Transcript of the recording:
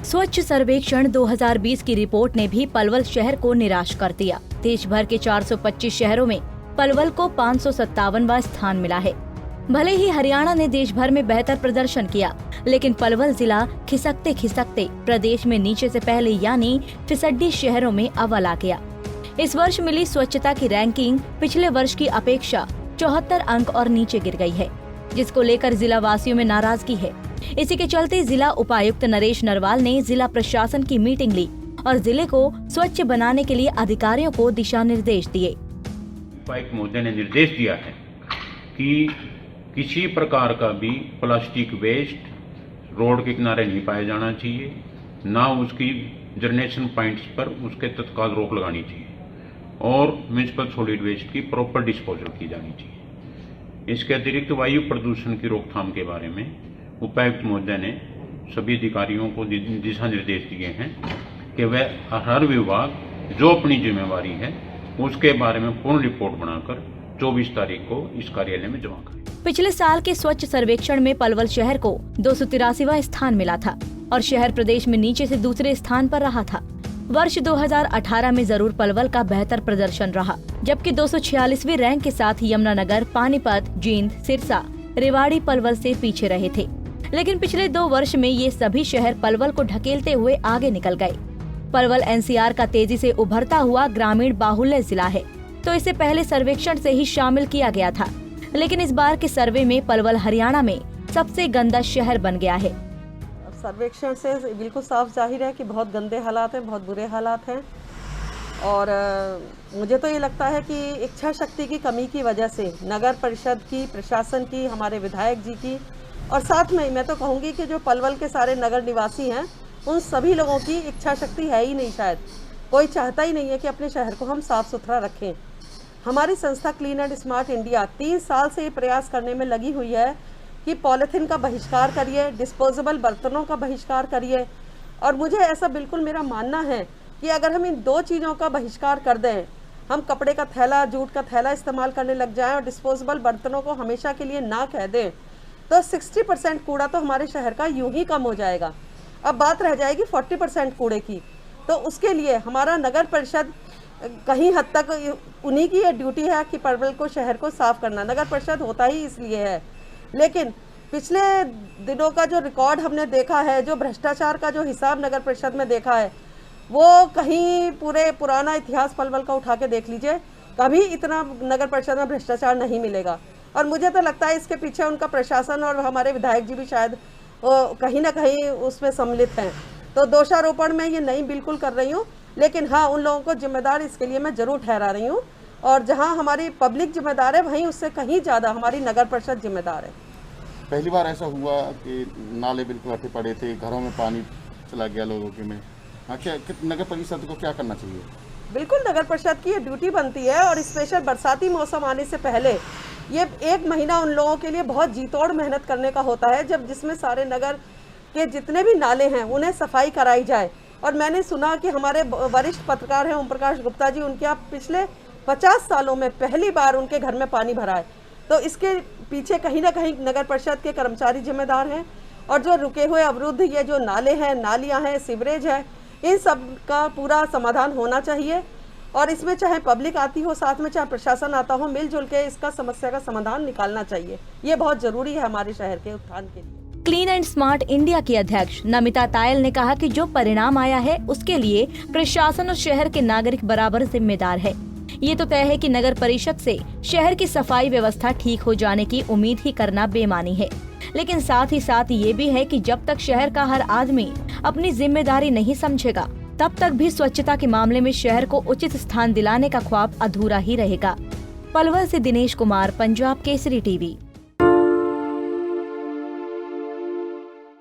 स्वच्छ सर्वेक्षण 2020 की रिपोर्ट ने भी पलवल शहर को निराश कर दिया। देश भर के 425 शहरों में पलवल को 557वां स्थान मिला है। भले ही हरियाणा ने देश भर में बेहतर प्रदर्शन किया, लेकिन पलवल जिला खिसकते खिसकते प्रदेश में नीचे से पहले यानी फिसड्डी शहरों में अव्वल आ गया। इस वर्ष मिली स्वच्छता की रैंकिंग पिछले वर्ष की अपेक्षा 74 अंक और नीचे गिर गई है, जिसको लेकर जिला वासियों में नाराजगी है। इसी के चलते जिला उपायुक्त नरेश नरवाल ने जिला प्रशासन की मीटिंग ली और जिले को स्वच्छ बनाने के लिए अधिकारियों को दिशा निर्देश दिए। उपायुक्त महोदय ने निर्देश दिया है कि किसी प्रकार का भी प्लास्टिक वेस्ट रोड के किनारे नहीं पाया जाना चाहिए, ना उसकी जनरेशन पॉइंट्स पर उसके तत्काल रोक लगानी चाहिए और म्यूनिसिपल सॉलिड वेस्ट की प्रॉपर डिस्पोजल की जानी चाहिए। इसके अतिरिक्त वायु प्रदूषण की रोकथाम के बारे में उपायुक्त महोदय ने सभी अधिकारियों को दिशा निर्देश दिए हैं कि वह हर विभाग जो अपनी जिम्मेवारी है उसके बारे में पूर्ण रिपोर्ट बनाकर 24 तारीख को इस कार्यालय में जमा करें। पिछले साल के स्वच्छ सर्वेक्षण में पलवल शहर को 283वां स्थान मिला था और शहर प्रदेश में नीचे से दूसरे स्थान पर रहा था। वर्ष 2018 में जरूर पलवल का बेहतर प्रदर्शन रहा, जबकि 246वीं रैंक के साथ यमुनानगर, पानीपत, जींद, सिरसा, रेवाड़ी पलवल से पीछे रहे थे। लेकिन पिछले 2 वर्ष में ये सभी शहर पलवल को ढकेलते हुए आगे निकल गए। पलवल एनसीआर का तेजी से उभरता हुआ ग्रामीण बाहुल्य जिला है, तो इसे पहले सर्वेक्षण से ही शामिल किया गया था, लेकिन इस बार के सर्वे में पलवल हरियाणा में सबसे गंदा शहर बन गया है। सर्वेक्षण से बिल्कुल साफ जाहिर है कि बहुत गंदे हालात हैं, बहुत बुरे हालात हैं और मुझे तो ये लगता है कि इच्छा शक्ति की कमी की वजह से नगर परिषद की, प्रशासन की, हमारे विधायक जी की और साथ में मैं तो कहूँगी कि जो पलवल के सारे नगर निवासी हैं उन सभी लोगों की इच्छा शक्ति है ही नहीं। शायद कोई चाहता ही नहीं है कि अपने शहर को हम साफ सुथरा रखें। हमारी संस्था क्लीन एंड स्मार्ट इंडिया 3 साल से ये प्रयास करने में लगी हुई है कि पॉलीथीन का बहिष्कार करिए, डिस्पोजेबल बर्तनों का बहिष्कार करिए और मुझे ऐसा बिल्कुल मेरा मानना है कि अगर हम इन 2 चीज़ों का बहिष्कार कर दें, हम कपड़े का थैला, जूट का थैला इस्तेमाल करने लग जाएं और डिस्पोजेबल बर्तनों को हमेशा के लिए ना कह दें, तो 60% कूड़ा तो हमारे शहर का यूं ही कम हो जाएगा। अब बात रह जाएगी 40% कूड़े की। तो उसके लिए हमारा नगर परिषद कहीं हद तक उन्हीं की ये ड्यूटी है कि पलवल को शहर को साफ करना। नगर परिषद होता ही इसलिए है, लेकिन पिछले दिनों का जो रिकॉर्ड हमने देखा है, जो भ्रष्टाचार का जो हिसाब नगर परिषद में देखा है, वो कहीं पूरे पुराना इतिहास पलवल का उठा के देख लीजिए, कभी इतना नगर परिषद में भ्रष्टाचार नहीं मिलेगा। और मुझे तो लगता है इसके पीछे उनका प्रशासन और हमारे विधायक जी भी शायद कहीं ना कहीं उसमें सम्मिलित हैं। तो दोषारोपण में ये नहीं बिल्कुल कर रही हूँ, लेकिन हाँ, उन लोगों को जिम्मेदार इसके लिए मैं ज़रूर ठहरा रही हूँ और जहाँ हमारी पब्लिक जिम्मेदार है वहीं उससे कहीं ज़्यादा हमारी नगर परिषद जिम्मेदार है। पहली बार ऐसा हुआ कि नाले बिल्कुल अटे पड़े थे, घरों में पानी चला गया लोगों के में। हाँ, क्या नगर परिषद को क्या करना चाहिए? बिल्कुल नगर परिषद की ये ड्यूटी बनती है और स्पेशल बरसाती मौसम आने से पहले ये 1 महीना उन लोगों के लिए बहुत जी तोड़ मेहनत करने का होता है, जब जिसमें सारे नगर के जितने भी नाले हैं उन्हें सफाई कराई जाए। और मैंने सुना कि हमारे वरिष्ठ पत्रकार हैं ओम प्रकाश गुप्ता जी, उनके यहाँ पिछले 50 सालों में पहली बार उनके घर में पानी भरा है। तो इसके पीछे कहीं ना कहीं नगर परिषद के कर्मचारी जिम्मेदार हैं और जो रुके हुए अवरुद्ध ये जो नाले हैं, नालियाँ हैं, सीवरेज है, इन सब का पूरा समाधान होना चाहिए और इसमें चाहे पब्लिक आती हो साथ में, चाहे प्रशासन आता हो, मिलजुल के इसका समस्या का समाधान निकालना चाहिए। ये बहुत जरूरी है हमारे शहर के उत्थान के लिए। क्लीन एंड स्मार्ट इंडिया की अध्यक्ष नमिता तायल ने कहा कि जो परिणाम आया है उसके लिए प्रशासन और शहर के नागरिक बराबर जिम्मेदार है। ये तो तय है कि नगर परिषद से शहर की सफाई व्यवस्था ठीक हो जाने की उम्मीद ही करना बेमानी है, लेकिन साथ ही साथ ये भी है कि जब तक शहर का हर आदमी अपनी जिम्मेदारी नहीं समझेगा, तब तक भी स्वच्छता के मामले में शहर को उचित स्थान दिलाने का ख्वाब अधूरा ही रहेगा। पलवल से दिनेश कुमार, पंजाब केसरी टीवी।